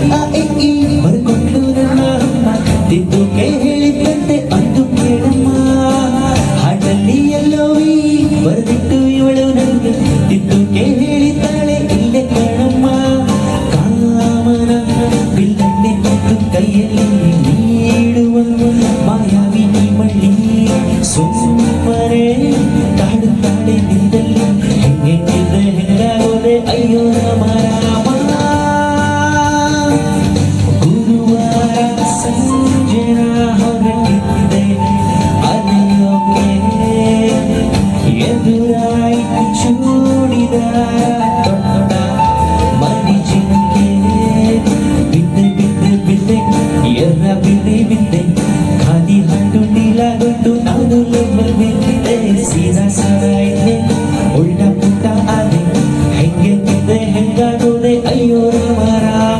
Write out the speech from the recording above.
ಆ ಈ ಬರ್ಕೊಂಡು ನನ್ನ ಅಮ್ಮ ತಿದ್ದುಕೆ ಹೇಳಿದಂತೆ ಅಂದು ಕೇಳಮ್ಮ ಹಾಡಲ್ಲಿ ಎಲ್ಲೋ ಈ ಬರೆದಿಟ್ಟು ಇವಳು ನನಗೆ ತಿದ್ದುಕೆ ಹೇಳಿದ್ದಾಳೆ ಇಲ್ಲೇ ಕಣಮ್ಮ ಕಾಮನ ಬಿಲ್ಲನ್ನೇ ಕೊಟ್ಟು ಕೈಯಲ್ಲಿ ನೀಡುವ ಮಾಯಾವಿ ಮಳ್ಳಿ ಸುಮ್ಮನೆ ಕಾಡುತ್ತಾಳೆ ನಿಂದಲ್ಲಿ ಹೆಂಗೆಂಗಿದ್ರೆ ಹೆಂಗಾಗೋದೆ ಅಯ್ಯೋ ರಾಮ ರಾಮ ಗುರುವಾರ ಸಂಜೆ ಹೊರಟಿದ್ದೆ ಅಲ್ಲಿಯೋಕೆ ಎದುರಾಯಿತು ಚೂಡಿದಾರ ತೊಟ್ಟ ಮರಿಜಿಂಕೆ ಬಿದ್ದೆ ಎರ್ರ ಬಿದ್ದೆ ಖಾಲಿ ಹಣ್ಣು ನೀಲಾಗೊಂಡು ನಾನು ಬಿದ್ದೆ ಸೀದಾ ಸಾರಾಯಿದ್ದೆ ಉಲ್ಟಾ ಪುಟ್ಟ ಆದೆ ಹೆಂಗೆ ಹೆಂಗಾಗೋದೆ ಅಯ್ಯೋ ರಾಮ ರಾಮ